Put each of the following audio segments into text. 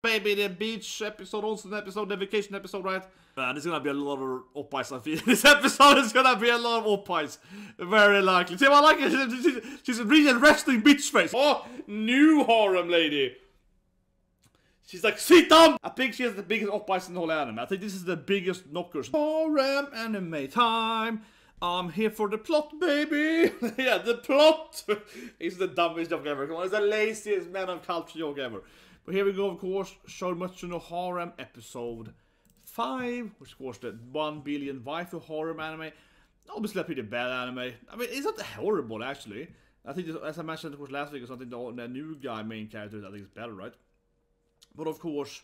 Baby, the beach episode, ONSEN episode, the vacation episode, right? Man, there's gonna be a lot of oppais, I feel. This episode is gonna be a lot of oppais. Very likely. See, I like it. She's a really resting bitch face. Oh, new harem lady. She's like, sit down! I think she has the biggest oppais in the whole anime. I think this is the biggest knockers. Harem anime time. I'm here for the plot, baby. Yeah, the plot. It's the dumbest joke ever. Come on, it's the laziest man of culture joke ever. But here we go, of course, Shuumatsu no Harem episode 5, which of course the 1 billion waifu harem anime. Obviously a pretty bad anime. I mean, it's not horrible actually. I think, as I mentioned of course last week or something, the new guy main character I think is better, right? But of course,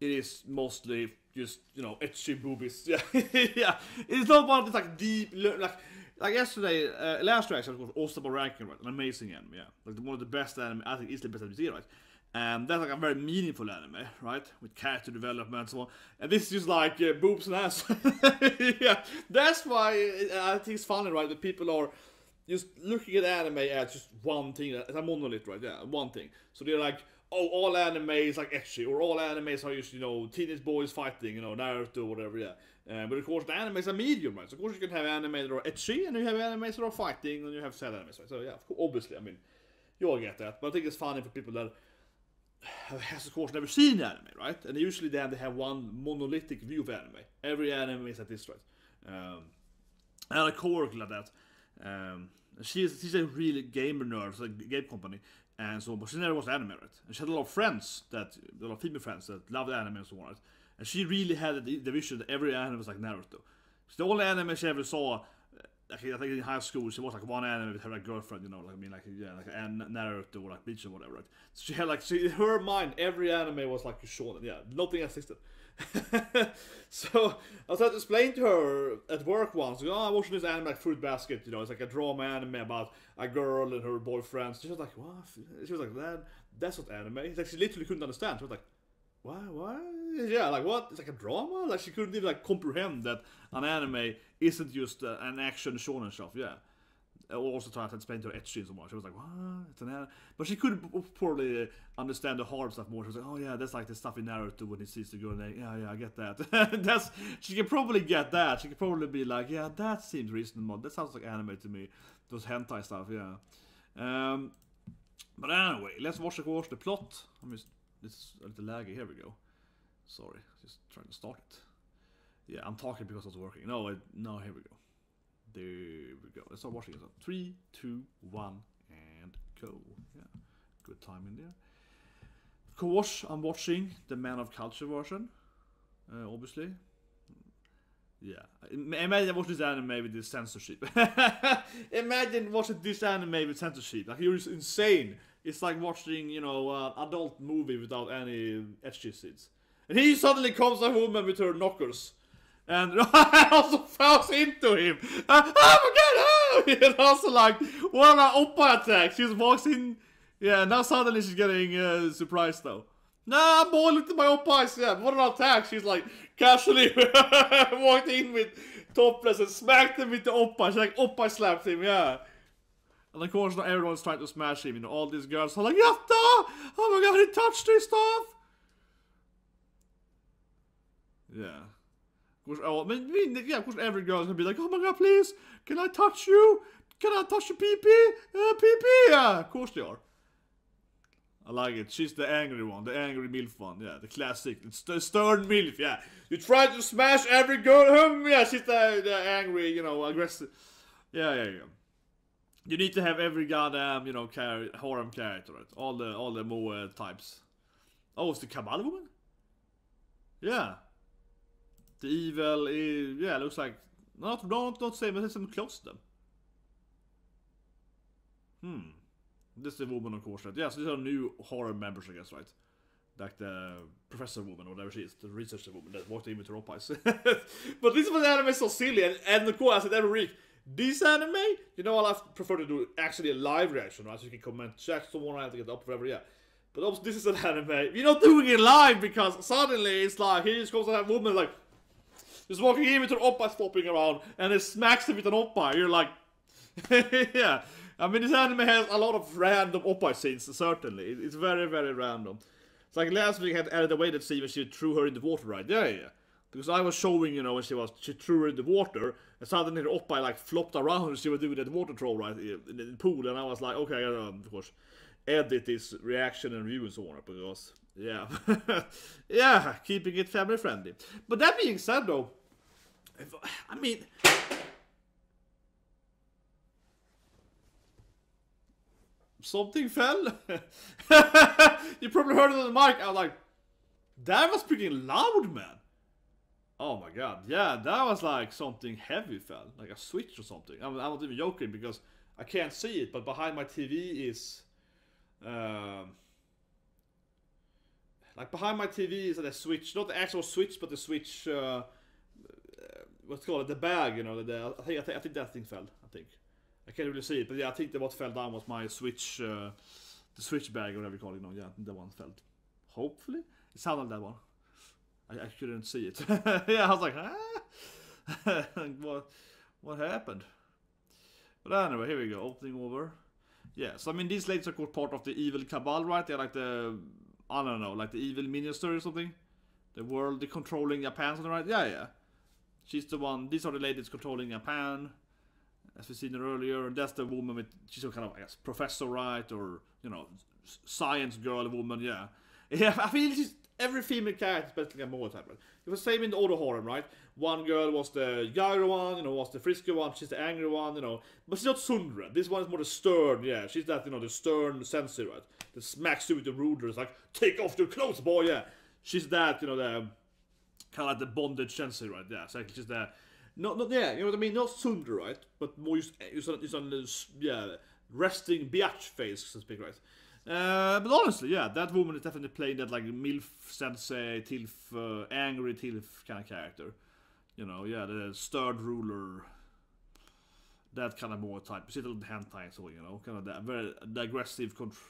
it is mostly just, you know, ecchi boobies. Yeah, yeah. It's not one of this like deep, like yesterday, last week, of course, Osama Ranking, right? An amazing anime, yeah. Like one of the best anime, I think, easily best anime, right? That's like a very meaningful anime, right? With character development and so on. And this is just like boobs and ass. Yeah, that's why I think it's funny, right? That people are just looking at anime as just one thing, as a monolith, right? Yeah, one thing. So they're like, oh, all anime is like ecchi, or all animes are just, you know, teenage boys fighting, you know, Naruto, whatever, yeah. But of course, the anime is a medium, right? So of course you can have anime that are ecchi, and you have animes that are fighting, and you have sad animes, right? So yeah, obviously, I mean, you all get that. But I think it's funny for people that has of course never seen anime, right? And usually then they have one monolithic view of anime. Every anime is at this, right? And a coworker like that. She's a really gamer nerd, so a game company, and so, but she never watched anime, right? And she had a lot of friends a lot of female friends that loved anime and so on, right? And she really had the vision that every anime was like Naruto. So the only anime she ever saw, I think in high school, she watched like one anime with her like girlfriend, you know, like I mean, like yeah, like Naruto or like Bleach or whatever, right? So she had like, in her mind, every anime was like shonen, yeah, nothing existed. So I was trying to explain to her at work once, oh, I'm watching this anime like Fruit Basket, you know, it's like a drama anime about a girl and her boyfriend. So she was like, what? She was like, that's not anime. It's like she literally couldn't understand. She was like, why? Yeah, like what? It's like a drama? Like she couldn't even like comprehend that an anime isn't just an action shonen stuff, yeah. Also trying to explain to her ecchi so much. She was like, what? It's an anime? But she couldn't probably understand the hard stuff more. She was like, oh yeah, that's like the stuff in Naruto when he sees the girl and yeah, I get that. She can probably get that. She could probably be like, yeah, that seems reasonable. That sounds like anime to me. Those hentai stuff, yeah. But anyway, let's watch the plot. I mean, this is a little laggy. Here we go. Sorry, just trying to start it. Yeah, I'm talking because I was working. No, here we go. There we go. Let's start watching it. 3, 2, 1, and go. Yeah, good time in there. Of course, I'm watching the Man of Culture version. Obviously. Yeah. Imagine watching this anime with this censorship. Imagine watching this anime with censorship. Like, you're insane. It's like watching, you know, adult movie without any ecchi scenes. And he suddenly comes a woman with her knockers. And I also falls into him. Oh my god! And also like, what an oppa attack. She just walks in. Yeah, now suddenly she's getting surprised though. Nah, boy, look at my oppas. Yeah, what an attack. She's like, casually walked in with topless and smacked him with the oppa. She's like, oppa slapped him, yeah. And of course now everyone's trying to smash him. You know, all these girls are like, Yatta! Oh my god, he touched his stuff! Yeah. Of course every girl's gonna be like, oh my god, please, can I touch you? Can I touch your pee-pee? Pee-pee! Yeah, of course they are. I like it. She's the angry one, the angry MILF one, yeah, the classic, it's the stern MILF, yeah. You try to smash every girl, yeah, she's the angry, you know, aggressive. Yeah. You need to have every goddamn, you know, harem character, right? All the Moe types. Oh, it's the Kabbalah woman? Yeah. The evil is, yeah, looks like, not same, but it's some close to them. This is the woman, of course, right? Yeah, so these are new horror members, I guess, right? Like the professor woman, or whatever she is, the researcher woman that walked in with her oppas. But this was anime so silly, and of course, I said every week, this anime, you know, I'll prefer to do actually a live reaction, right? So you can comment, chat someone, I have to get up forever, yeah. But also, this is an anime, you're not doing it live, because suddenly it's like, here just comes that woman, like, just walking in with her oppa flopping around, and it smacks him with an oppa. You're like, yeah. I mean, this anime has a lot of random oppa scenes, certainly. It's very, very random. It's like last week I had added away that scene when she threw her in the water, right? Yeah. Because I was showing, you know, when she threw her in the water, and suddenly her oppai like flopped around and she was doing that water troll, right, in the pool, and I was like, okay, I gotta, of course, edit this reaction and review and so on, because, yeah. Yeah, keeping it family friendly. But that being said, though, I mean... Something fell. You probably heard it on the mic. I was like, that was pretty loud, man. Oh my god. Yeah, that was like something heavy fell. Like a switch or something. I'm not even joking because I can't see it, but behind my TV is... like behind my TV is a switch. Not the actual switch, but the switch... what's it called? The bag, you know. I think that thing fell. I think. I can't really see it, but yeah, I think that what fell down was my switch, the switch bag or whatever you call it. You know, yeah, that one fell. Hopefully, it sounded like that one. I couldn't see it. Yeah, I was like, what happened? But anyway, here we go. Opening over. Yeah, so I mean, these ladies are called part of the evil cabal, right? They're like the, I don't know, like the evil minister or something. The world, the controlling Japan, something, right? Yeah. She's the one. These are the ladies controlling Japan. As we've seen her earlier, and that's the woman with, she's a kind of, I guess, professor, right? Or, you know, science girl, woman, yeah. Yeah, I feel she's, every female character is basically a more type, right? It was the same in the older Harem, right? One girl was the younger one, you know, was the frisky one, she's the angry one, you know. But she's not tsundere. This one is more the stern, yeah. She's that, you know, the stern sensei, right? That smacks you with the ruler, it's like, take off your clothes, boy, yeah. She's that, you know, the, kind of like the bondage sensei, right? Yeah, so she's the... Not yeah, you know what I mean? Not tsundere, right? But more just on this, yeah, resting biatch face, so to speak, right? But honestly, yeah, that woman is definitely playing that like MILF sensei, tilf, angry tilf kind of character. You know, yeah, the stirred ruler, that kind of more type. You see the little hentai, so you know, kind of that very aggressive control.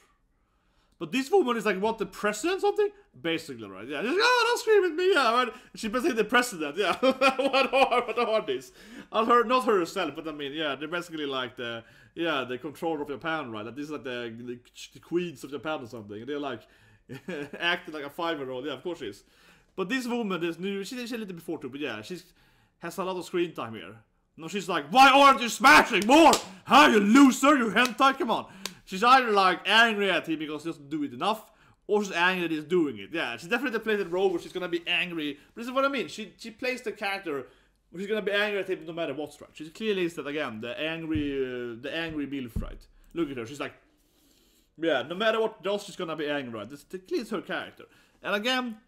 But this woman is like, what, the president something? Basically, right? Yeah, just, oh, don't scream at me, yeah, right? She's basically the president, yeah. What are these? Not her herself, but I mean, yeah, they're basically like the, yeah, the controller of Japan, right? Like, this is like the queens of Japan or something. They're like, acting like a 5-year-old, yeah, of course she is. But this woman, this new, she's a little before too, but yeah, she's has a lot of screen time here. No, she's like, why aren't you smashing more? Huh, you loser, you hentai, come on. She's either like angry at him because he doesn't do it enough, or she's angry that he's doing it. Yeah, she definitely plays that role where she's gonna be angry. But this is what I mean. She plays the character where she's gonna be angry at him no matter what's right. She clearly is that again, the angry MILF, right? Look at her. She's like, yeah, no matter what does, she's gonna be angry, right? This clearly is her character. And again,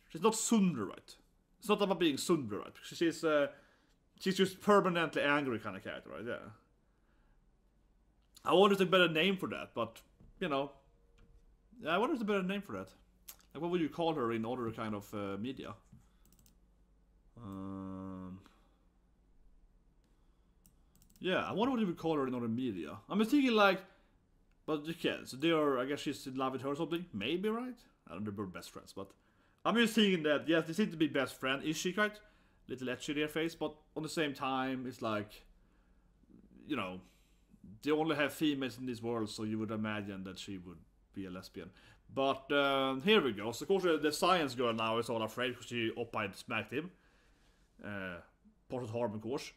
she's not tsundere, right? It's not about being tsundere, right? She's just permanently angry kind of character, right? Yeah. I wonder if there's a better name for that, but, you know. Yeah, I wonder if there's a better name for that. Like, what would you call her in other kind of media? Yeah, I wonder what you would call her in other media. I'm thinking like, but okay, so they are, I guess she's in love with her or something? Maybe, right? I don't know, they're best friends, but I'm just thinking that, yes, they seem to be best friends. Is she right? Little ecchi their face, but on the same time, it's like, you know, they only have females in this world, so you would imagine that she would be a lesbian. But here we go. So of course the science girl now is all afraid because she oppai smacked him. Part of the harem, of course.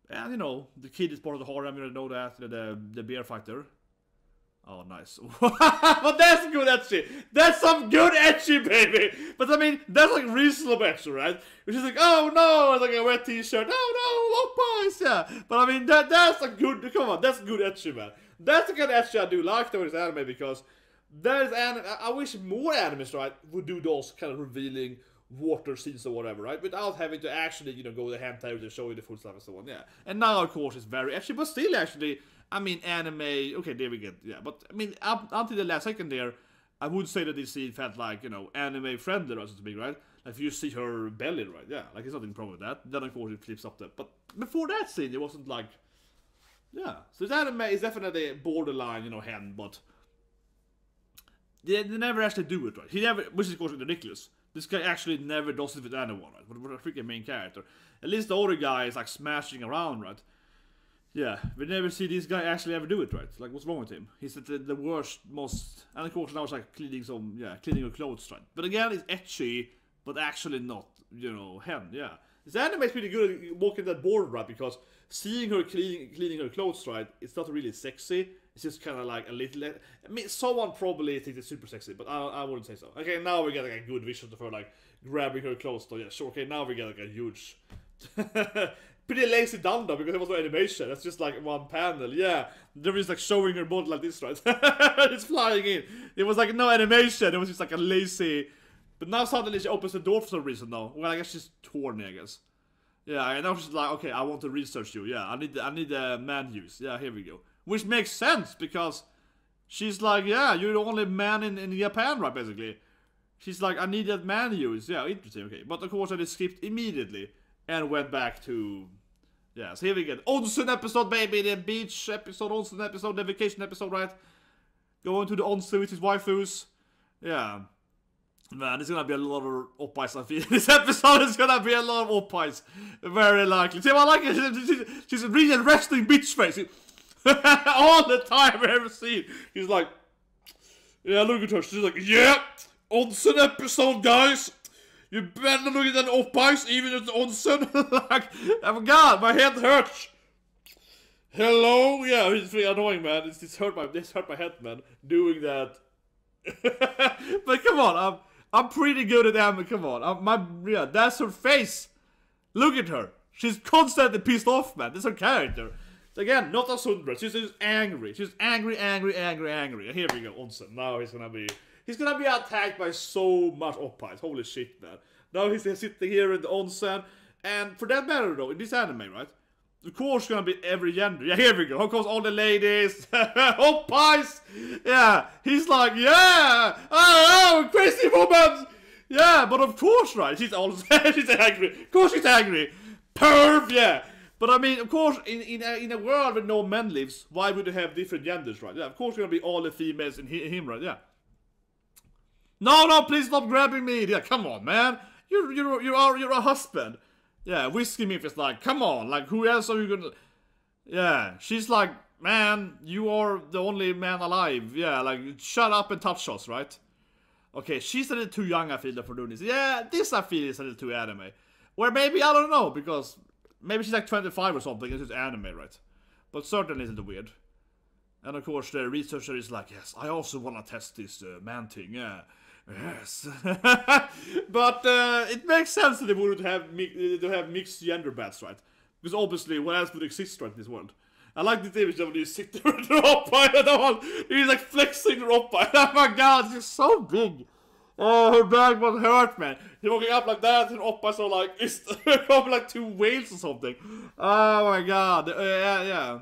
And you know, the kid is part of the harem, you know that, the bear fighter. Oh, nice. But that's good ecchi. That's some good ecchi, baby. But I mean, that's like reasonable ecchi, right? Which is like, oh no, it's like a wet t-shirt. Oh no, oppas, yeah. But I mean, that's a good, come on, that's good ecchi, man. That's the kind of ecchi I do like though in this anime, because that is anime. I wish more animes, right, would do those kind of revealing water scenes or whatever, right? Without having to actually, you know, go to the hentai to show you the full stuff and so on, yeah. And now, of course, it's very ecchi, but still actually, I mean, anime, okay, there we get, yeah, but, I mean, up until the last second there, I would say that this scene felt like, you know, anime friendly, or so to speak, right? Like, if you see her belly, right, yeah, like, there's nothing wrong with that. Then, of course, it flips up there. But before that scene, it wasn't like, yeah. So this anime is definitely borderline, you know, hen, but they never actually do it, right? He never, which is, of course, ridiculous. This guy actually never does it with anyone, right? But we're a freaking main character. At least the other guy is, like, smashing around, right? Yeah, we never see this guy actually ever do it, right? Like, what's wrong with him? He's the worst, most... And of course now it's like cleaning her clothes, right? But again, it's ecchi, but actually not, you know, hen, yeah. This anime is pretty good at walking that border, right? Because seeing her cleaning her clothes, right, it's not really sexy. It's just kind of like a little... I mean, someone probably thinks it's super sexy, but I wouldn't say so. Okay, now we get like a good vision of her, like, grabbing her clothes, so yeah, sure, okay, now we get like a huge... Pretty lazy done though, because there was no animation. That's just like one panel. Yeah, they were just like showing her body like this, right? It's flying in. It was like no animation. It was just like a lazy. But now suddenly she opens the door for some reason though. Well, I guess she's horny, I guess. Yeah, and now she's like, okay, I want to research you. Yeah, I need man use. Yeah, here we go. Which makes sense because she's like, yeah, you're the only man in Japan, right? Basically, she's like, I need that man use. Yeah, interesting. Okay, but of course I just skipped immediately. And went back to... Yeah, so here we get Onsen episode, baby! The beach episode, Onsen episode, the vacation episode, right? Going to the onsen with his waifus. Yeah. Man, there's gonna be a lot of oppais, I feel. This episode is gonna be a lot of oppais. Very likely. See, I like it. She's a really resting bitch face. All the time I've ever seen. He's like... Yeah, look at her. She's like, yeah! Onsen episode, guys! You better look at that oppais, even at the onsen. Like, oh my god, my head hurts. Hello? Yeah, it's really annoying, man. This hurt my head, man. Doing that. But come on, I'm pretty good at anime. Come on, yeah, that's her face. Look at her. She's constantly pissed off, man. That's her character. So again, not a tsundere. She's just angry. She's angry. Here we go, onsen. Now he's gonna be attacked by so much oppais. Holy shit, man. Now he's sitting here in the onsen. And for that matter, though, in this anime, right? Of course, gonna be every gender. Yeah, here we go. Of course, all the ladies. Oppais! Yeah, he's like, yeah! Oh, crazy woman! Yeah, but of course, right? She's also she's angry. Of course, she's angry. Perv, yeah. But I mean, of course, in a world where no men lives, why would you have different genders, right? Yeah, of course, gonna be all the females in him, right? Yeah. No, please stop grabbing me. Yeah, come on, man. You're a husband. Yeah, Whiskey Myth is like, come on, like, who else are you gonna... Yeah, she's like, man, you are the only man alive. Yeah, like, shut up and touch us, right? Okay, she's a little too young, I feel, for doing this. Yeah, this I feel is a little too anime. Or maybe, I don't know, because maybe she's like 25 or something, and it's anime, right? But certainly it's a little weird. And of course, the researcher is like, yes, I also want to test this man thing, yeah. Yes. But it makes sense that they would have mixed gender bats, right? Because obviously, what else would exist right in this world? I like this image of when you sit there with the oppai and all. He's like flexing the oppai. Oh my god, she's so big. Oh, her back was hurt, man. He's walking up like that, and oppai so like, it's probably like 2 whales or something. Oh my god. Yeah.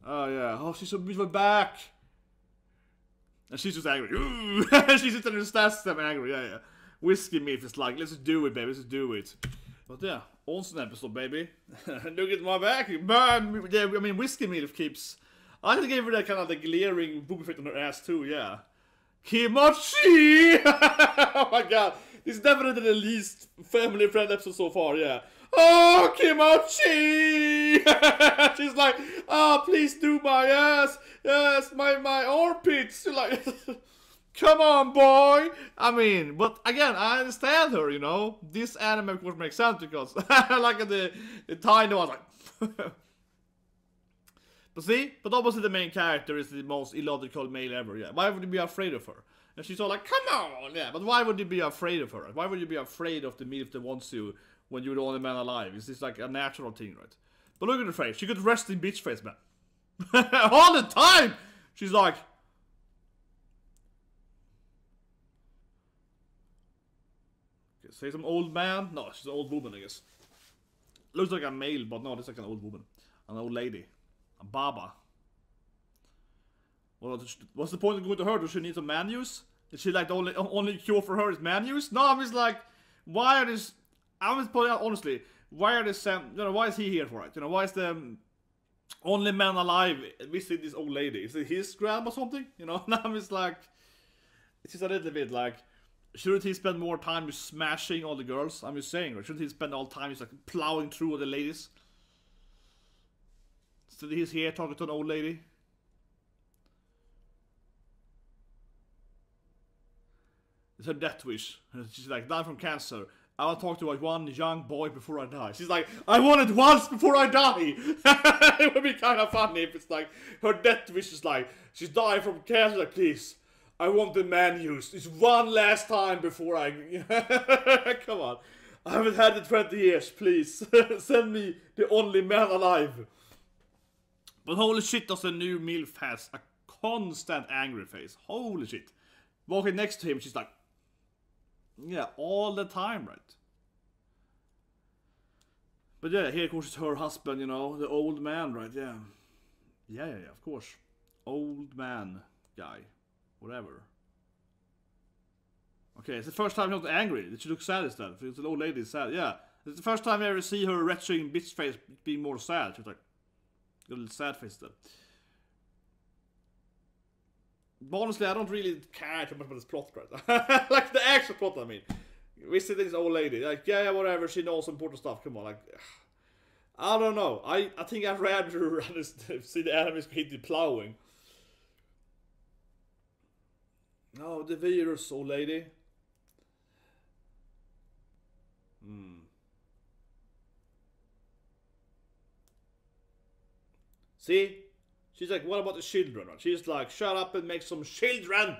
Oh yeah. Oh, she's so beautiful back. And she's just angry. She's just in her stats them angry. Yeah. Whiskey Myth is like, let's just do it, baby. Let's just do it. But yeah, Onsen episode, baby. Look at my back. Man, yeah, I mean, Whiskey Myth keeps... I think I gave her that kind of the glaring boob effect on her ass too, yeah. Kimochi! Oh my god. This is definitely the least family-friendly episode so far, yeah. Oh, Kimochi! She's like, oh, please do my ass. Yes, my armpits. She's like, come on, boy. I mean, but again, I understand her, you know. This anime, of course, makes sense because I like the tiny one, like. But obviously the main character is the most illogical male ever, yeah. Why would you be afraid of her? And she's all like, come on, yeah. But why would you be afraid of her? Why would you be afraid of the MILF that wants you when you're the only man alive? It's just like a natural thing, right? But look at her face. She could rest in bitch face, man. All the time! She's like... Okay, say some old man? No, she's an old woman, I guess. Looks like a male, but no, it's like an old woman. An old lady. A baba. Well, what's the point of going to her? Does she need some man use? Is she like the only cure for her is man use? No, I'm just like... Why are this... I'm just pointing out, honestly... Why are this... you know, why is he here for it? You know, why is the... only man alive visiting this old lady? Is it his grandma or something? You know, now I'm just like... It's just a little bit like... Shouldn't he spend more time just smashing all the girls? I'm just saying, right? Shouldn't he spend all time just like plowing through all the ladies? So he's here talking to an old lady. It's her death wish. She's like, die from cancer. I want to talk to like one young boy before I die. She's like, I want it once before I die. It would be kind of funny if it's like her death wish is like, she's dying from cancer. Like, please, I want the man used. It's one last time before I. Come on, I haven't had it 20 years. Please send me the only man alive. But holy shit, does the new MILF has a constant angry face. Holy shit. Walking next to him, she's like, yeah, all the time, right? But yeah, here of course it's her husband, you know, the old man, right? Yeah. Yeah, of course. Old man guy. Whatever. Okay, it's the first time she's not angry. She looks sad instead. It's an old lady sad, yeah. It's the first time I ever see her retching bitch face being more sad. She's like, a little sad face then. But honestly, I don't really care too much about this plot, right? Like the actual plot, I mean. We see this old lady, like, yeah, whatever, she knows important stuff, come on, like... I don't know, I think I'd rather see the enemies hit plowing. Oh, the virus, old lady. See? She's like, what about the children? She's like, shut up and make some children!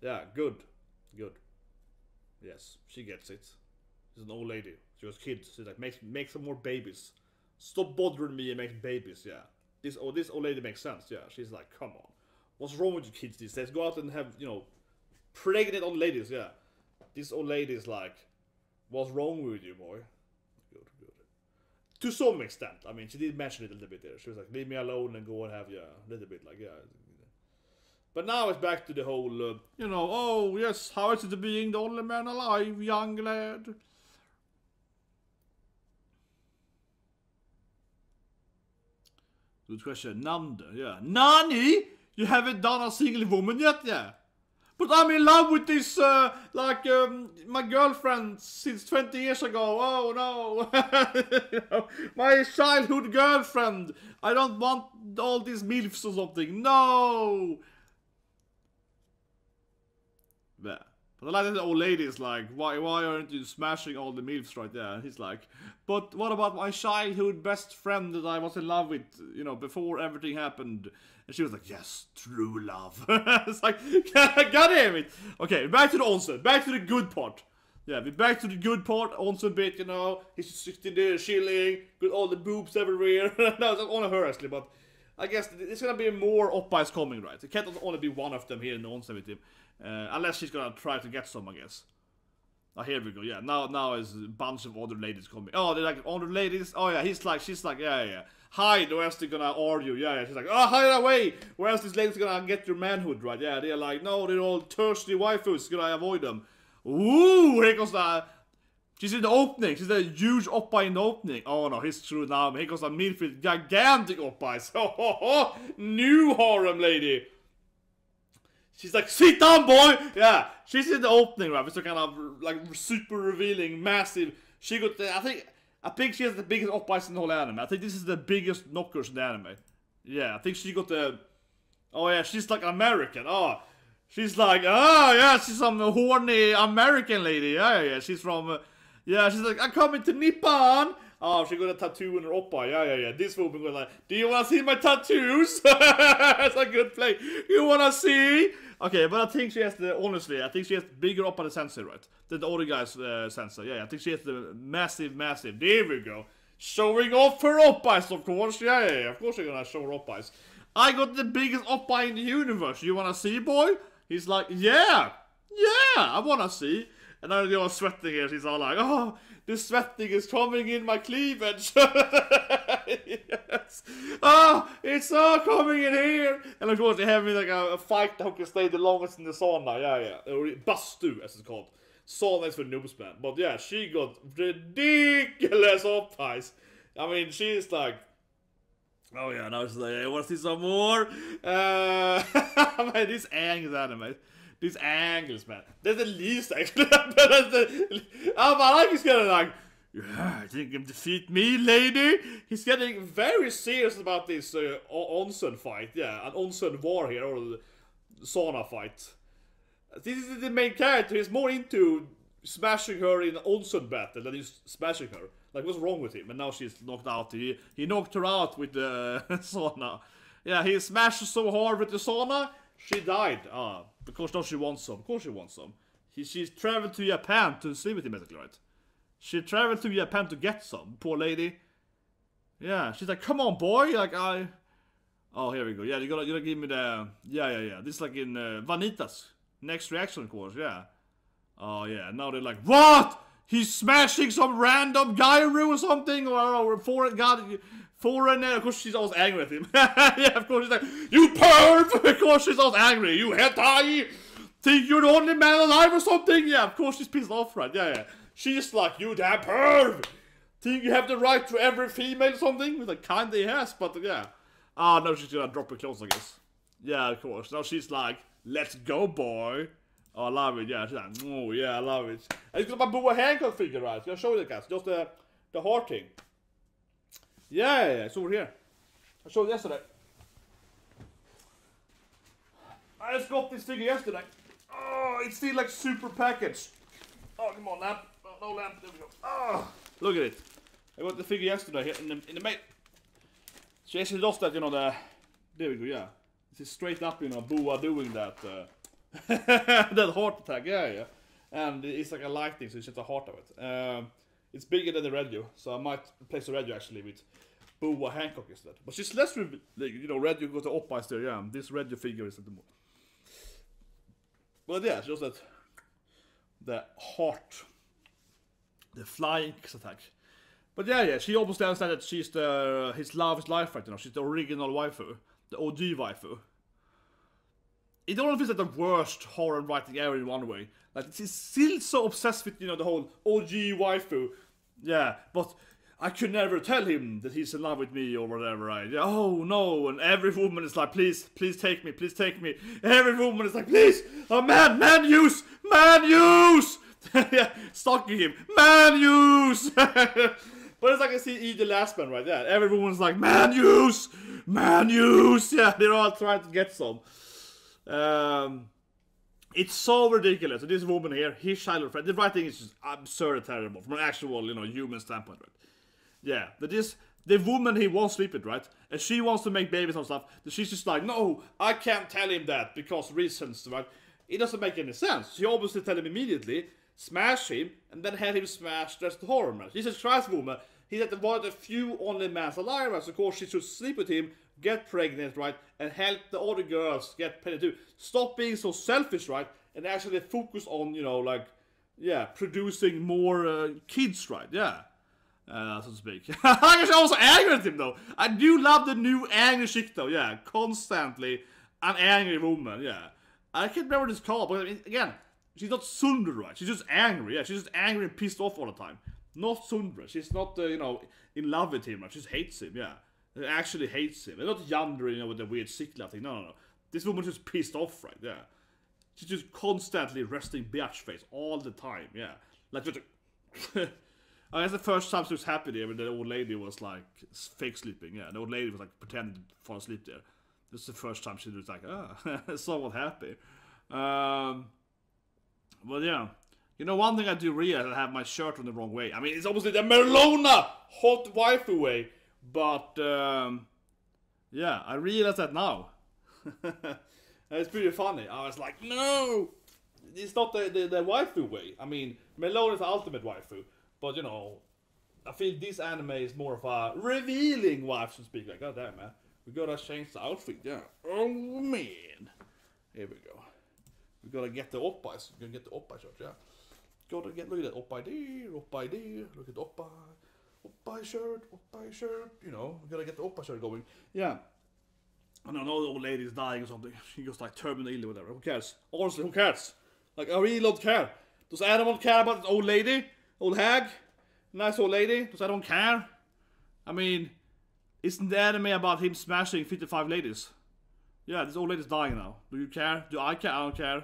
Yeah, good. Good. Yes, she gets it. She's an old lady. She was kids. She's like, make some more babies. Stop bothering me and make babies, yeah. This old lady makes sense, yeah. She's like, come on. What's wrong with you kids these days? Go out and have, you know, pregnant old ladies, yeah. This old lady is like, what's wrong with you, boy? Good. To some extent. I mean, she did mention it a little bit there. She was like, leave me alone and go and have, yeah, a little bit, like, yeah. But now it's back to the whole, you know, oh, yes, how is it being the only man alive, young lad? Good question. Nanda, yeah. Nani? You haven't done a single woman yet, yeah? But I'm in love with this, my girlfriend since 20 years ago. Oh, no. You know, my childhood girlfriend. I don't want all these MILFs or something. No. Yeah. But I like that the old lady is like, why aren't you smashing all the MILFs right there? And he's like, but what about my childhood best friend that I was in love with, you know, before everything happened? And she was like, yes, true love. It's like, god damn it. Okay, back to the onsen. Back to the good part. Yeah, we're back to the good part. Onsen bit, you know. He's sitting there chilling. Got all the boobs everywhere. No, it's only her actually, but I guess it's gonna be more oppais coming, right? It can't only be one of them here in the onsen with him. Unless she's gonna try to get some, I guess. Oh, here we go. Yeah, now is a bunch of other ladies coming. Oh, they're like other ladies. Oh yeah, she's like, yeah. Hide, or else they're gonna argue. Yeah. She's like, oh, hide away, or else these ladies are gonna get your manhood, right? Yeah, they're like, no, they're all thirsty waifus. Gonna avoid them. Ooh, here goes the. She's in the opening. She's a huge oppai in the opening. Oh no, he's true now. Here goes a midfield gigantic oppais. New harem lady. She's like, sit down, boy! Yeah, she's in the opening, right? It's a kind of, like, super revealing, massive. She got the, I think she has the biggest oppais in the whole anime. I think this is the biggest knockers in the anime. Yeah, I think she got the, oh yeah, she's like American. Oh, she's like, oh yeah, she's some horny American lady. Yeah, she's from, yeah, she's like, I'm coming to Nippon. Oh, she got a tattoo in her oppa. Yeah. This woman was like, do you want to see my tattoos? That's a good play. You want to see? Okay, but I think she has the, honestly, I think she has bigger oppa than Sensei, right? Than the other guy's Sensei. Yeah, I think she has the massive. There we go. Showing off her oppais, of course. Yeah. Of course you're gonna show her oppais. I got the biggest oppa in the universe. You want to see, boy? He's like, yeah, I want to see. And now you're sweating here. She's all like, oh, the sweating is coming in my cleavage. Yes. Oh, it's all coming in here. And of course, they're having like a fight who can stay the longest in the sauna. Yeah. Or Bastu, as it's called. Sauna is for noobs, man. But yeah, she got ridiculous oppais. I mean, she's like, oh yeah, now she's like, I want to see some more. Man, this anime. These angles, man. They're the least actually. I like it's kind of like, Yeah, I think you can defeat me, lady. He's getting very serious about this onsen fight. Yeah, an onsen war here, or the sauna fight. This is the main character. He's more into smashing her in an onsen battle than he's smashing her. Like, what's wrong with him? And now she's knocked out. He knocked her out with the sauna. Yeah, he smashed her so hard with the sauna, she died. Because now she wants some. Of course she wants some. She's traveled to Japan to sleep with him, basically, right? She traveled to Japan to get some, poor lady. Yeah, she's like, come on, boy. Like, oh, here we go. Yeah, you gotta give me the... Yeah. This is like in Vanitas. Next reaction, of course, yeah. Oh, yeah. Now they're like, what? He's smashing some random gyro or something? Or foreign god... Of course she's always angry at him. Yeah, of course she's like, you perv! Of course she's always angry. You hentai! Think you're the only man alive or something? Yeah, of course she's pissed off, right? Yeah. She's like, you damn perv! Think you have the right to every female or something? With like, kinda has, but yeah. No, she's gonna drop her clothes, I guess. Yeah, of course. Now she's like, let's go, boy. Oh, I love it, yeah. She's like, oh, yeah, I love it. And it's got my Boa Hancock figure, right? Can I show you the guys? Just the heart thing. Yeah, it's over here. I showed it yesterday. I just got this figure yesterday. Oh, it's still like super packaged. Oh, come on, lamp. Oh, no lamp. There we go. Oh, look at it. I got the figure yesterday here in the mail. She actually lost that, you know, there we go, yeah. This is straight up, you know, Boa doing that. That heart attack, yeah. And it's like a lightning, so it's just a heart of it. It's bigger than the radio, so I might replace the radio actually with Boa Hancock instead. But she's less, you know, radio goes to Oppai there, yeah. This radio figure is at the more. But yeah, it's just that the heart, the flying attack. But yeah, she almost understands that she's his love, his life right now. She's the original waifu, the OG waifu. It don't feel like the worst horror writing ever in one way. Like, she's still so obsessed with, you know, the whole OG waifu. Yeah, but I could never tell him that he's in love with me or whatever, right? Yeah, oh no, and every woman is like, please take me, please take me. Every woman is like, please, oh man use! Yeah, stalking him, man use! But it's like I see the last man right there. Every woman's like, man use! Yeah, they're all trying to get some. It's so ridiculous. So this woman here, his childhood friend, the writing is just absurd and terrible from an actual, you know, human standpoint, right? Yeah, the woman he wants to sleep with, right? And she wants to make babies and stuff. She's just like, no, I can't tell him that because reasons, right? It doesn't make any sense. She obviously tell him immediately, smash him, and then have him smash the rest of the horror man. She's a Christ woman. He's at one of the few only mans alive, right? So of course she should sleep with him, get pregnant, right? And help the other girls get pregnant too. Stop being so selfish, right? And actually focus on, you know, like, yeah, producing more kids, right? Yeah. So to speak. I guess I also angry at him, though. I do love the new angry chick, though. Yeah, constantly an angry woman, yeah. I can't remember what it's called, but I mean, again, she's not tsundere, right? She's just angry, yeah. She's just angry and pissed off all the time. Not tsundere. She's not, you know, in love with him, right? She just hates him, yeah. Actually hates him. And not yandere, you know, with the weird sickla thing. No. This woman's just pissed off, right? Yeah. She's just constantly resting bitch face all the time, yeah. Like, just I guess the first time she was happy there when the old lady was like fake sleeping, yeah. The old lady was like pretending to fall asleep there. This is the first time she was like, somewhat happy. But yeah. You know, one thing I do realize, I have my shirt on the wrong way. I mean, it's obviously the Merlona hot waifu way. But, yeah, I realize that now. It's pretty funny. I was like, no! It's not the waifu way. I mean, Melon is the ultimate waifu. But, you know, I feel this anime is more of a revealing wife, so to speak. Like, god damn, man. We gotta change the outfit, yeah. Oh, man. Here we go. We gotta get the oppais. We're gonna get the oppai shirt, yeah. Gotta get, look at that. Oppai there. Look at the oppai. Oppai shirt, you know, we gotta get the oppai shirt going. Yeah. I don't know, the old lady's dying or something. She goes like terminally or whatever. Who cares? Honestly, who cares? Like, I really don't care. Does anyone care about this old lady? Old hag? Nice old lady? Does anyone care? I mean, isn't the anime about him smashing 55 ladies? Yeah, this old lady's dying now. Do you care? Do I care? I don't care.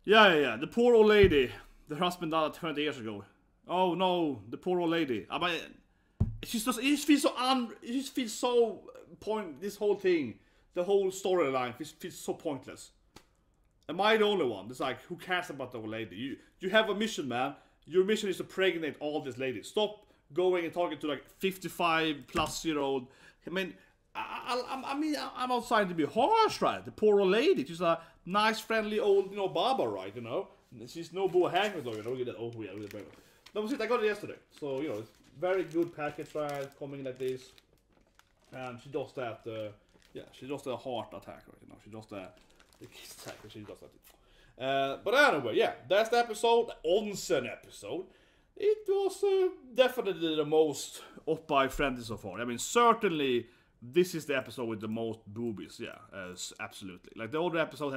Yeah. The poor old lady. The husband died 20 years ago. oh no, the poor old lady. I mean, it just feels so this whole thing, the whole storyline feels so pointless. Am I the only one? It's like, who cares about the old lady? You have a mission, man. Your mission is to pregnate all these ladies. Stop going and talking to like 55-plus-year-old. I mean, I'm not trying to be harsh, right? The poor old lady. She's a nice, friendly old, Baba, right? She's no boa hanging with, Look at that. Oh yeah, look at that. That was it. I got it yesterday. So it's very good package, right? Coming like this, and she does that. She does the heart attack, right? She does the kiss attack. She does that. But anyway, yeah, that's the episode, the onsen episode. It was definitely the most oppai friendly so far. I mean, certainly this is the episode with the most boobies. Yeah, absolutely. Like the other episode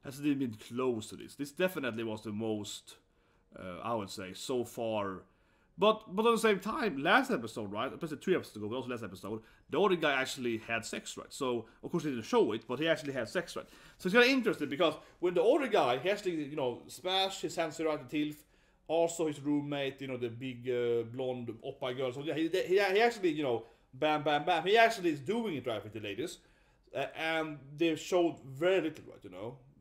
hasn't even been close to this. This definitely was the most, I would say, so far. But at the same time, last episode, right? Especially 3 episodes ago, but also last episode, the other guy actually had sex, right? So, of course, he didn't show it, but he actually had sex, right? So it's kind of interesting because when the other guy, he actually, smashed his sensei right in the teeth, also his roommate, the big blonde oppai girl. So, yeah, he actually, bam, bam, bam. He actually is doing it right with the ladies. And they showed very little, right,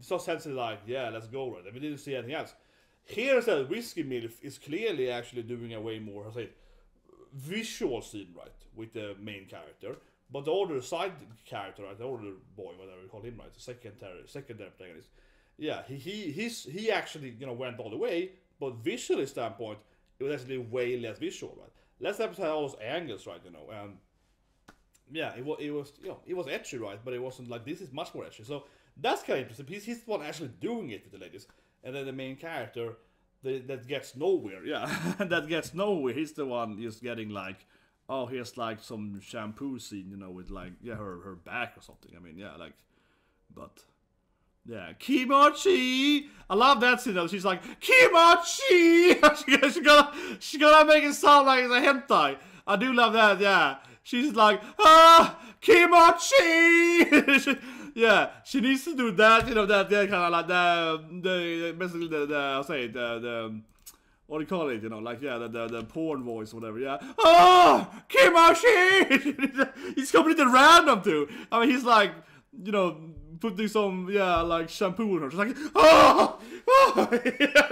So sensei like, yeah, let's go, right? And we didn't see anything else. Here is that Whiskey MILF is clearly actually doing a way more, visual scene, right, with the main character. But the other side character, right, the older boy, whatever you call him, right, the secondary protagonist, yeah, he actually, went all the way, but visually standpoint, it was actually way less visual, right. Last episode had all those angles, right, and yeah, it was ecchi, right, but it wasn't like this is much more ecchi. So that's kind of interesting. He's the one actually doing it with the ladies. And then the main character that gets nowhere, yeah, that gets nowhere. He's the one just getting like, oh, here's like some shampoo scene, with like, yeah, her back or something. I mean, yeah, like, but yeah, Kimochi. I love that scene though. She's like, Kimochi. she gonna make it sound like it's a hentai. I do love that. Yeah, she's like, Kimochi. Yeah, she needs to do that, that kind of like basically I'll say the what do you call it, like, yeah, the porn voice or whatever, yeah. Oh, Kimochi! He's completely random too. I mean, he's like, putting some, yeah, like shampoo on her. She's like, oh!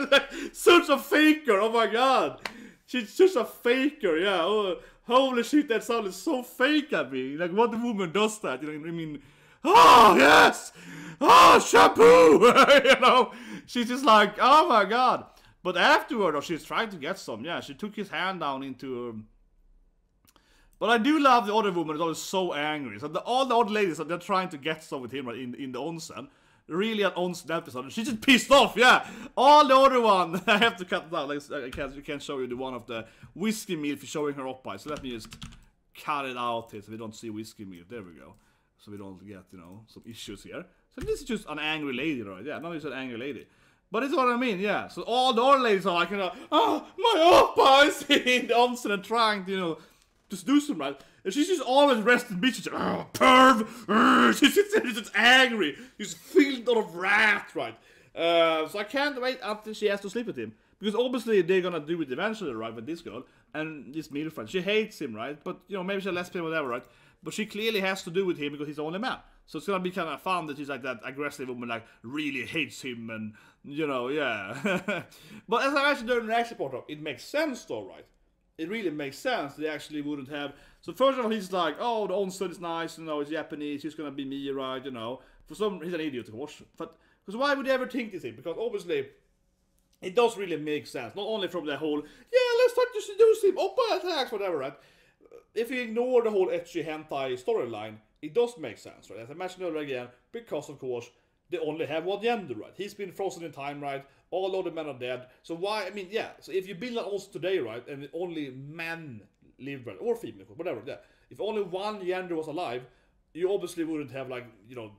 Like, such a faker, oh my god. She's such a faker, yeah. Oh, holy shit, that sounded so fake at me. Like, what woman does that, I mean... Oh, yes! Oh, shampoo! She's just like, oh my god. But afterward, she's trying to get some. Yeah, she took his hand down into... But I do love the other woman is always so angry. So all the other ladies, they're trying to get some with him in the onsen. Really an onsen episode. She's just pissed off, yeah. All the other one, I have to cut it out. Like, I can't show you the one of the Whiskey MILF showing her oppai. So let me just cut it out here so we don't see Whiskey MILF. There we go. So we don't get, some issues here. So this is just an angry lady, right? Yeah, not just an angry lady. But it's what I mean, yeah. So all the other ladies are like, oh, my oppa is in the onsen and trying to, just do some, right? And she's just always resting bitch. She's like, oh, perv! She's just angry. She's filled of wrath, right? So I can't wait until she has to sleep with him. Because obviously they're gonna do it eventually, right, with this girl. And this MILF friend. She hates him, right? But, maybe she's a lesbian or whatever, right? But she clearly has to do with him because he's the only man. So it's gonna be kind of fun that she's like that aggressive woman, like really hates him and, yeah. But as I mentioned during the reaction part of it makes sense though, right? It really makes sense. They actually wouldn't have. So first of all, he's like, oh, the onsen is nice, it's Japanese, he's gonna be me, right, For some, he's an idiot, of course. But because why would they ever think this thing? Because obviously, it does really make sense. Not only from the whole, yeah, let's try to seduce him, oppa attacks, whatever, right? If you ignore the whole ecchi hentai storyline, it does make sense, right? As I mentioned earlier again, because of course, they only have one gender, right? He's been frozen in time, right? All other men are dead. So why, I mean, yeah, so if you build an onsen today, right, and only men live, right, or female, whatever, yeah. If only one gender was alive, you obviously wouldn't have, like,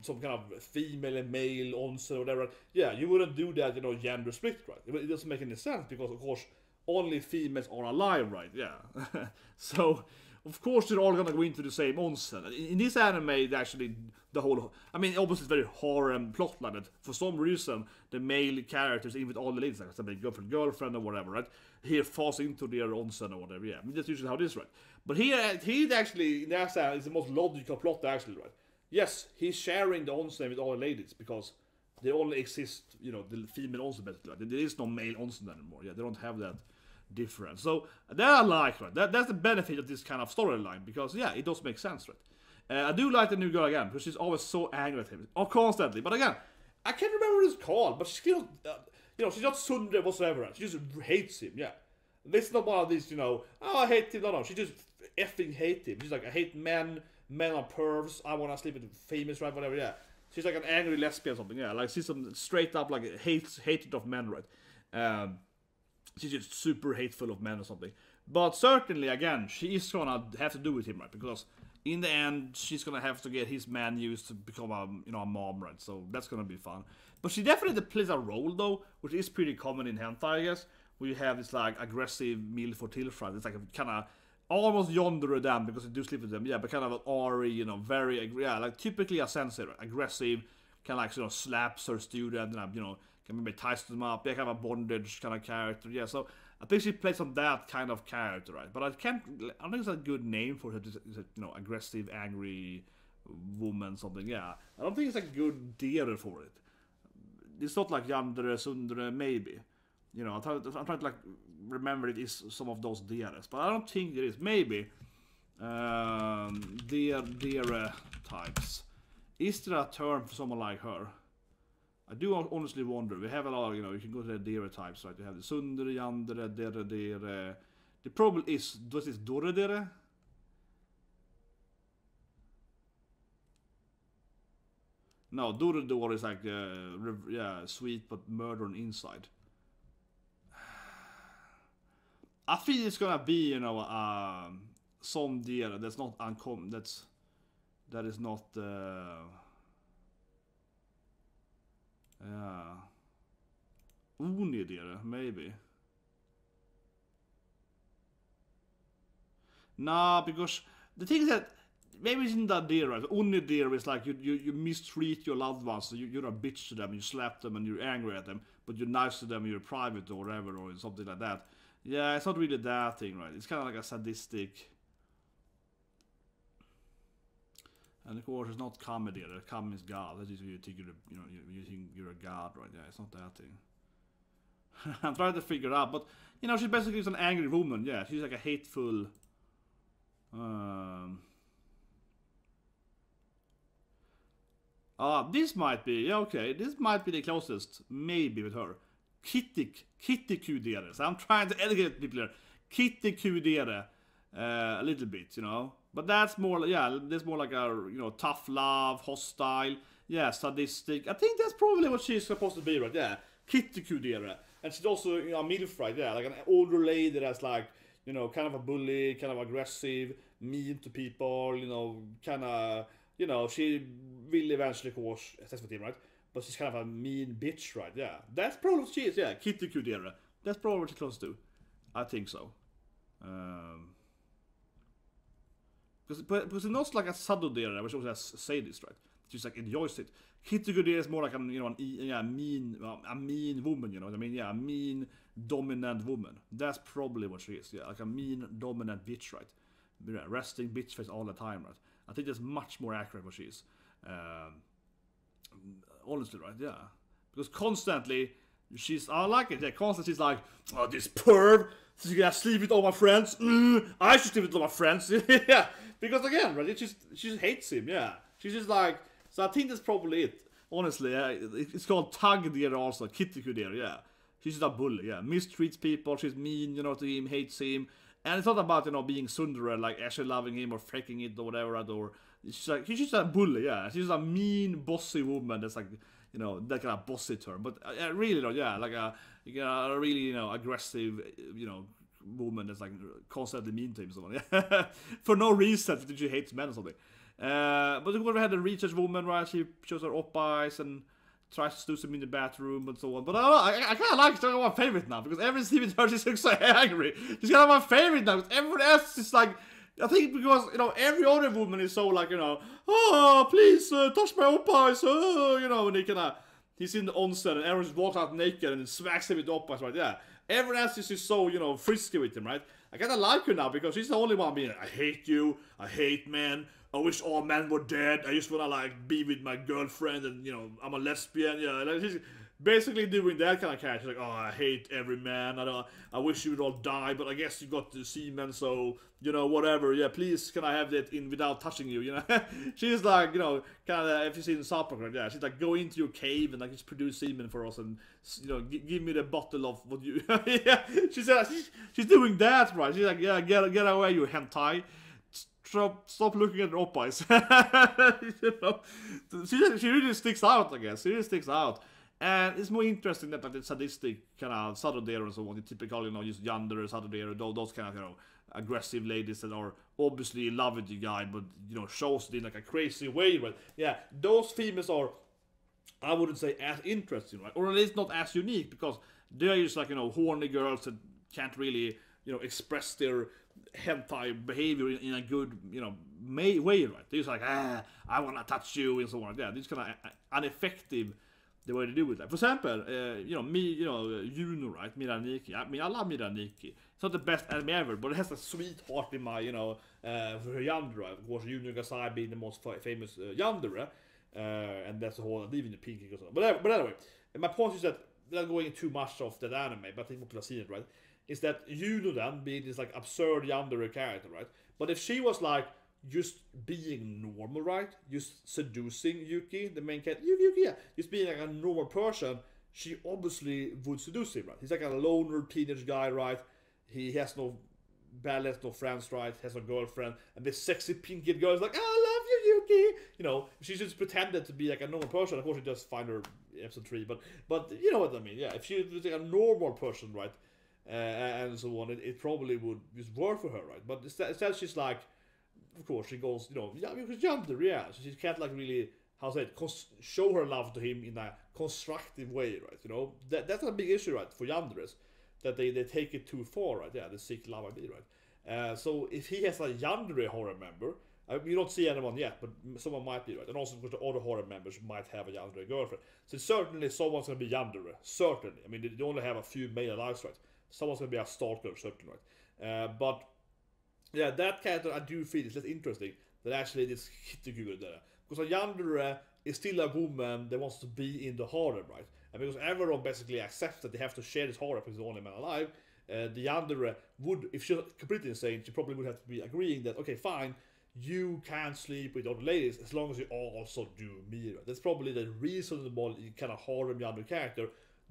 some kind of female and male onsen or whatever. Yeah, you wouldn't do that, gender split, right? It doesn't make any sense because, of course, only females are alive, right? Yeah. So... of course they're all gonna go into the same onsen. In this anime, actually, the whole, I mean, obviously it's very harem plotline that for some reason the male characters, even with all the ladies, like somebody girlfriend or whatever, right? Here falls into their onsen or whatever. Yeah, I mean, that's usually how it is, right? But here actually in that sense is the most logical plot actually, right? Yes, he's sharing the onsen with all the ladies because they only exist, you know, the female onsen basically. Right? There is no male onsen anymore. Yeah, they don't have that difference. So that I like, right? That's the benefit of this kind of storyline because yeah, it does make sense, right? I do like the new girl again because she's always so angry at him, constantly. But again, I can't remember what it's called, but she's still, you know, she's not tsundere whatsoever. Right? She just hates him. Yeah, this is not one of these, you know, oh I hate him. No, she just effing hates him. She's like, I hate men are pervs. I want to sleep with famous, right? Whatever. Yeah, she's like an angry lesbian or something. Yeah, like she's some straight up like hated of men, right? She's just super hateful of men or something. But certainly, again, she is gonna have to do with him, right? Because in the end, she's gonna have to get his man used to become a, you know, a mom, right? So that's gonna be fun. But she definitely plays a role though, which is pretty common in hentai, I guess. Where you have this like aggressive MILF or TILF, right? It's like a kind of almost yandere them because they do sleep with them, yeah. But kind of an Ari, you know, very yeah, like typically a sensei, right? Aggressive, kind of like, you know, slaps her student and, you know, can maybe ties them up. They have a bondage kind of character, yeah. So I think she plays on that kind of character, right? But I don't think it's a good name for her. Is it, you know, aggressive, angry woman, something, yeah. I don't think it's a good deer for it. It's not like yandere, tsundere, maybe. You know, I'm trying to like remember it is some of those deers, but I don't think it is. Maybe deer types. Is there a term for someone like her? I do honestly wonder. We have a lot of, you know, you can go to the deer types, right? You have the tsundere, yandere, dere. The problem is, does this dore? No, dore is like, yeah, sweet but murder on inside. I feel it's gonna be, you know, some deer that's not uncommon. That is not. Yeah. Onidere, maybe. Nah, because the thing is that maybe it's in that deer, right? Onidere is like you mistreat your loved ones, so you're a bitch to them, you slap them and you're angry at them, but you're nice to them, you're private or whatever, or something like that. Yeah, it's not really that thing, right? It's kind of like a sadistic. And of course, it's not comedy. Come is God. That is you think you're, you know, you think you're a god, right? Yeah, it's not that thing. I'm trying to figure it out, but you know, she's basically an angry woman. Yeah, she's like a hateful. This might be, yeah, okay. This might be the closest, maybe, with her. Kitikudere. So I'm trying to educate people here. Kitikudere, a little bit, you know. But that's more, yeah, that's more like a, you know, tough love, hostile, yeah, sadistic. I think that's probably what she's supposed to be, right? Yeah, Kitikudere. And she's also, you know, a MILF, right? Yeah, like an older lady that's like, you know, kind of a bully, kind of aggressive, mean to people, you know, kind of, you know, she will eventually, of course, sex with him, right? But she's kind of a mean bitch, right? Yeah, that's probably what she is, yeah, Kitikudere. That's probably what she's close to. I think so. Because it's not like a sadodere, which also has sadist, right? She's like enjoys it. Kitikudere is more like a, you know, a mean woman, you know what I mean? Yeah, a mean, dominant woman. That's probably what she is, yeah, like a mean, dominant bitch, right? Yeah, resting bitch face all the time, right? I think that's much more accurate what she is. Honestly, right? Yeah, because constantly she's, I like it. Yeah, constantly she's like, oh, this perv. She's gonna sleep with all my friends. I should sleep with all my friends. Yeah, because again, right? She just hates him. Yeah, she's just like. So I think that's probably it. Honestly, yeah, it's called Tagdere also, Kitikudere. Yeah, she's just a bully. Yeah, mistreats people. She's mean, you know, to him, hates him. And it's not about, you know, being tsundere, like actually loving him or faking it or whatever. Or she's like, she's just a bully. Yeah, she's a mean, bossy woman. That's like, you know, that kind of bossy term. But really, yeah, like a really, you know, aggressive, you know, woman that's like constantly mean to him. Someone, yeah. For no reason, because she hates men or something. But we had a research woman, right? She shows her oppais and tries to do some in the bathroom and so on. But I kind of like her. She's kind of my favorite now because every scene with her, she's so angry. She's kind of my favorite now because everyone else is like, I think because, you know, every other woman is so like, you know, oh, please touch my oppais, oh, you know, and he's in the onsen and everyone just walks out naked and smacks him with the oppais, right? Yeah. Everyone else is just so, you know, frisky with him, right? I kinda like her now because she's the only one being like, I hate you, I hate men, I wish all men were dead, I just wanna like be with my girlfriend and, you know, I'm a lesbian, yeah, like she's basically doing that kind of character, like, oh, I hate every man, I wish you would all die, but I guess you got the semen, so, you know, whatever, yeah, please, can I have that in without touching you, you know? She's like, you know, kinda, if you've seen South Park, right, yeah, she's like, go into your cave and like, just produce semen for us and, you know, give me the bottle of what you, yeah, she's doing that, right, she's like, yeah, get away, you hentai. Stop looking at the oppais. You know, she really sticks out, I guess. She really sticks out. And it's more interesting that like the sadistic kind of tsundere and so on, the typical, you know, just yandere, tsundere, those kind of, you know, aggressive ladies that are obviously in love with the guy, but, you know, shows it in like a crazy way, right? Yeah, those females are, I wouldn't say as interesting, right? Or at least not as unique, because they're just like, you know, horny girls that can't really, you know, express their hentai behavior in a good, you know, way, right? They're just like, I wanna touch you and so on. Yeah, this kind of ineffective the way to do it. Like, for example, you know, Juno, right? Miraniki. I mean, I love Miraniki. It's not the best anime ever, but it has a sweetheart in my, you know, for her yandere. Of course, Juno Gasai being the most famous yandere, and that's the whole leaving the pinky or something. But anyway, my point is that without going too much of that anime, but I think people have seen it, right? Is that Juno then being this like absurd yandere character, right? But if she was like just being normal, right? Just seducing Yuki, the main character, Yuki, yeah, just being like a normal person, she obviously would seduce him, right? He's like a loner teenage guy, right? He has no balance, no friends, right? Has no girlfriend, and this sexy pinky girl is like, I love you, Yuki. You know, she just pretended to be like a normal person. Of course, she does find her in episode 3, but you know what I mean? Yeah, if she was like a normal person, right? And so on, it probably would just work for her, right? But instead she's like, of course, she goes, you know, yeah, because yandere, yeah, so she can't like really, how to say it, show her love to him in a constructive way, right? You know, that's a big issue, right, for yanderes, that they take it too far, right? Yeah, the sick love idea, right? So if he has a yandere horror member, you don't see anyone yet, but someone might be, right? And also, because the other horror members might have a yandere girlfriend, so certainly someone's gonna be yandere, certainly. I mean, they only have a few male lives, right? Someone's gonna be a stalker, certainly, right? But yeah, that character I do feel is less interesting than actually this Kitikudere. Because a yandere is still a woman that wants to be in the harem, right? And because everyone basically accepts that they have to share this harem because the only man alive, the yandere would, if she's completely insane, she probably would have to be agreeing that, okay, fine, you can sleep with other ladies as long as you also do me, right? That's probably the reasonable kind of harem yandere character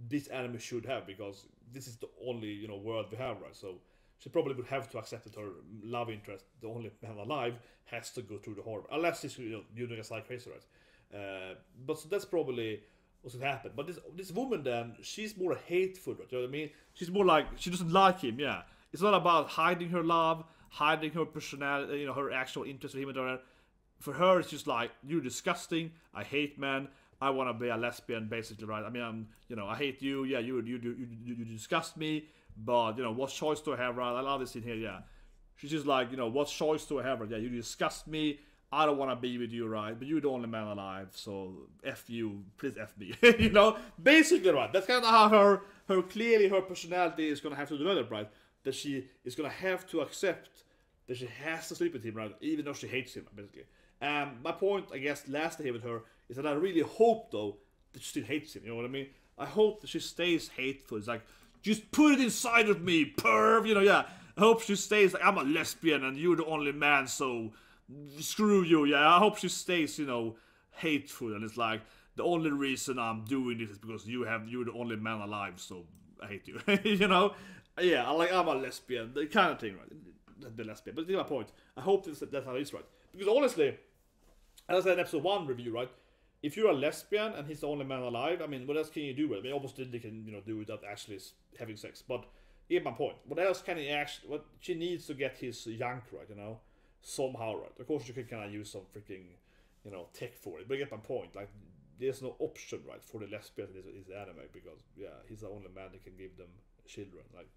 this anime should have, because this is the only, you know, world we have, right? So she probably would have to accept that her love interest, the only man alive, has to go through the horror, unless she's, you know, doing a side crazy, right? But so that's probably what's gonna happen. But this woman then, she's more hateful, right? You know what I mean? She's more like, she doesn't like him, yeah. It's not about hiding her love, hiding her personality, you know, her actual interest in him and her. For her, it's just like, you're disgusting, I hate men, I want to be a lesbian, basically, right? I mean, you know, I hate you, yeah, you disgust me, but, you know, what choice do I have, right? I love this in here, yeah. She's just like, you know, what choice do I have, right? Yeah, you disgust me, I don't want to be with you, right? But you're the only man alive, so F you, please F me. You know, basically, right? That's kind of how clearly her personality is going to have to develop, right? That she is going to have to accept that she has to sleep with him, right? Even though she hates him, basically. My point, I guess, lastly here with her, is that I really hope, though, that she still hates him, you know what I mean? I hope that she stays hateful. It's like, just put it inside of me, perv, you know, yeah. I hope she stays like, I'm a lesbian and you're the only man, so screw you, yeah. I hope she stays, you know, hateful, and it's like, the only reason I'm doing this is because you're the only man alive, so I hate you. You know? Yeah, I'm a lesbian, the kind of thing, right? The lesbian, but that's my point. I hope that's how it is, right? Because honestly, as I said in episode 1 review, right? If you're a lesbian and he's the only man alive, I mean, what else can you do? I mean, obviously they can, you know, do without actually having sex, but here's my point. What else can he actually, what she needs to get his yank, right, you know? Somehow, right? Of course, you can kind of use some freaking, you know, tech for it, but you get my point. Like, there's no option, right, for the lesbian in his anime, because, yeah, he's the only man that can give them children. Like,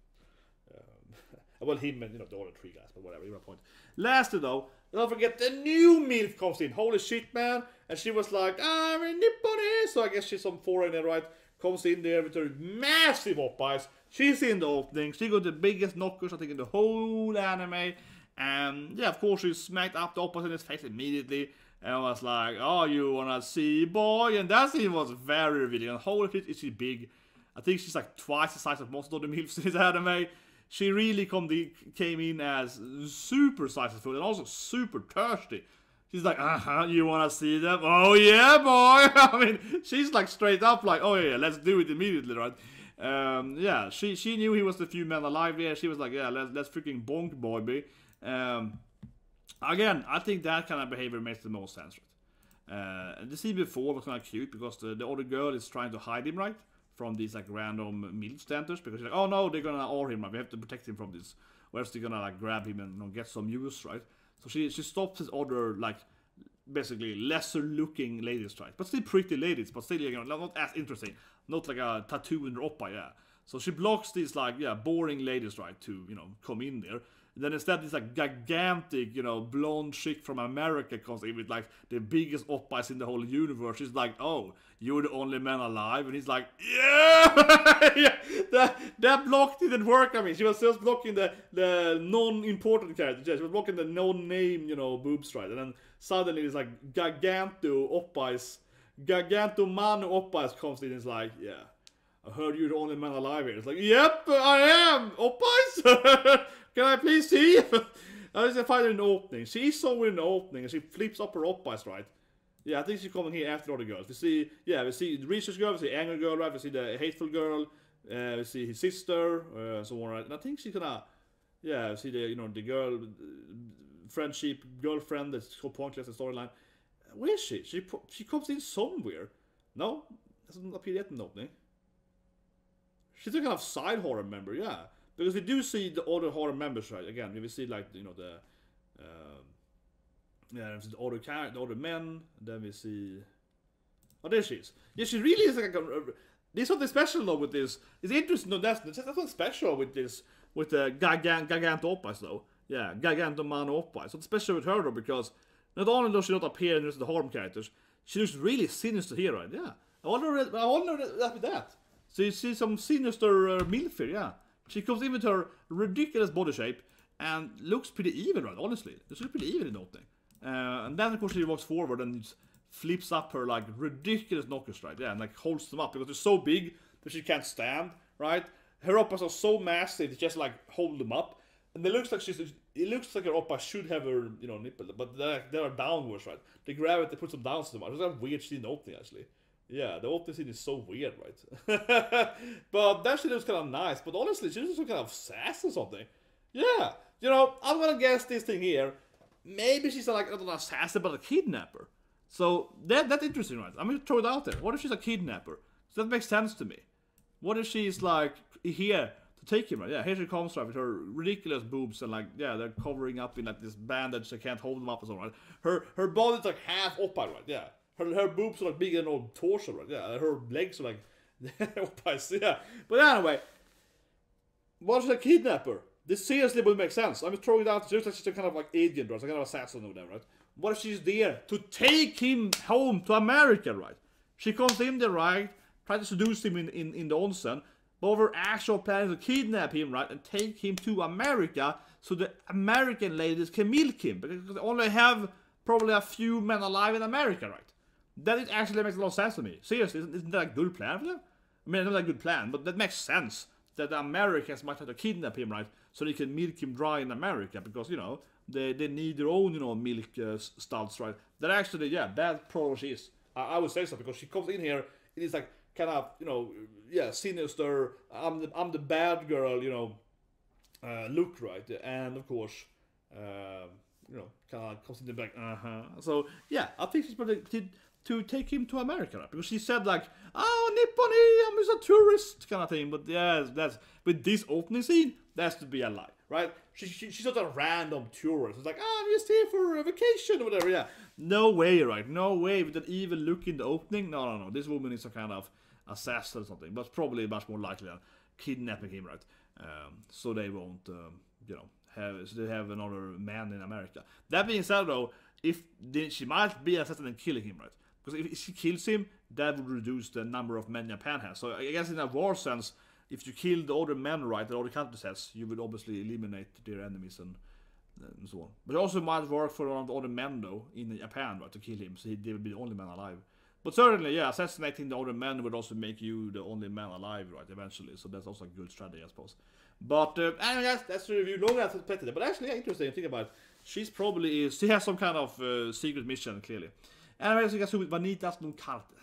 Well, him and, you know, the other 3 guys, but whatever, you know, point. Lastly, though, don't forget the new MILF comes in. Holy shit, man. And she was like, I'm a Nipponi. So I guess she's some foreigner, right? Comes in there with her massive oppais. She's in the opening. She got the biggest knockers, I think, in the whole anime. And yeah, of course, she smacked up the oppais in his face immediately. And was like, oh, you wanna see, boy? And that scene was very revealing. And holy shit, is she big. I think she's like twice the size of most of the MILFs in this anime. She really came in as super sizeful and also super thirsty. She's like, you wanna see them? Oh yeah, boy! I mean, she's like straight up like, oh yeah, let's do it immediately, right? Yeah, she knew he was the few men alive there. She was like, yeah, let's freaking bonk, boy. Again, I think that kind of behavior makes the most sense, right? The scene before was kind of cute because the other girl is trying to hide him, right? From these like random MILF standers, because she's like, oh no, they're gonna awe him, right? We have to protect him from this. Or else they're gonna like grab him and, you know, get some use, right? So she stops his other, like, basically lesser looking ladies, right? But still pretty ladies, but still, you know, not as interesting. Not like a tattoo in the oppa, yeah. So she blocks these like, yeah, boring ladies, right, to, you know, come in there. And then instead this like gigantic, you know, blonde chick from America comes in with like the biggest oppais in the whole universe. She's like, oh, you're the only man alive? And he's like, yeah! Yeah, that block didn't work. I mean, she was just blocking the non-important characters. She was blocking the no-name, you know, boobs, right? And then suddenly it's like Giganto Manu oppais comes in and is like, yeah, I heard you're the only man alive here. It's like, yep, I am! Oppais! Can I please see? I just find her in the opening. She's somewhere in the opening and she flips up her oppais, right? Yeah, I think she's coming here after all the girls. We see the research girl, we see the angry girl, right? We see the hateful girl, we see his sister, so on, right? And I think she's gonna, yeah, we see the, you know, the girl, friendship, girlfriend that's so pointless in storyline. Where is she? She comes in somewhere. No? Doesn't appear yet in the opening. She's a kind of side horror member, yeah. Because we do see the other horror members, right? Again, we see like, you know, the other men. Then we see, oh, there she is. Yeah, she really is like there's something special though with this. It's interesting. No, that's something special with this, with the Giganto oppais though. Yeah, Giganto Manu oppais. So it's special with her though, because not only does she not appear in the Harem characters, she looks really sinister here, right? Yeah, I wonder that with that. So you see some sinister MILF here, yeah. She comes in with her ridiculous body shape and looks pretty evil, right? Honestly, she looks pretty evil in the opening. And then of course she walks forward and flips up her like ridiculous knockers, right? Yeah, and like holds them up because they're so big that she can't stand, right? Her oppas are so massive, they just like hold them up, and it looks like her oppa should have her, you know, nipple, but they are downwards, right? They grab it, they put them down so much. It's a weird scene in the opening actually. Yeah, the opening scene is so weird, right? But that shit looks kind of nice. But honestly, she looks kind of sass or something. Yeah, you know, I'm gonna guess this thing here. Maybe she's like, not an assassin, but a kidnapper. So that's interesting, right? I'm gonna throw it out there. What if she's a kidnapper? So that makes sense to me. What if she's like here to take him, right? Yeah, here she comes, right, with her ridiculous boobs and like, yeah, they're covering up in like this bandage. They can't hold them up or something, right? Her body's like half oppai, right? Yeah. Her boobs are like bigger than her torso, right? Yeah, her legs are like, yeah. But anyway, what's a kidnapper? This seriously would make sense. I'm throwing it out just like she's a kind of like agent, right? Some kind of assassin or whatever, right? What if she's there to take him home to America, right? She comes in there, right? Try to seduce him in the onsen. But her actual plan is to kidnap him, right? And take him to America so the American ladies can milk him. Because they only have probably a few men alive in America, right? That it actually makes a lot of sense to me. Seriously, isn't that a good plan for them? I mean, not a good plan, but that makes sense. That the Americans might have to kidnap him, right? So they can milk him dry in America. Because, you know, they need their own, you know, milk studs, right? That actually, yeah, bad probably she is. I would say so, because she comes in here, it is like, kind of, you know, yeah, sinister, I'm the bad girl, you know, look, right? And, of course, you know, kind of comes in the back, So, yeah, I think she's probably to take him to America, right? Because she said like, oh, Nipponi, I'm just a tourist, kind of thing. But yeah, that's with this opening scene, that's to be a lie, right? She's not a random tourist. It's like, oh, I'm just here for a vacation or whatever. Yeah, no way, right? No way with that evil look in the opening. No. This woman is a kind of assassin or something, but probably much more likely than kidnapping him, right? so they won't, they have another man in America. That being said, though, she might be an assassin and killing him, right? Because if she kills him, that would reduce the number of men Japan has. So I guess in a war sense, if you kill the other men, right, the other countries has, you would obviously eliminate their enemies and so on. But it also might work for one of the other men, though, in Japan, right, to kill him, so they would be the only man alive. But certainly, yeah, assassinating the other men would also make you the only man alive, right, eventually. So that's also a good strategy, I suppose. But anyway, guys, that's the review. Long as expected. But actually, yeah, interesting to think about it. She has some kind of secret mission, clearly. Anyway, så kan jag se ut Vanitas non carte.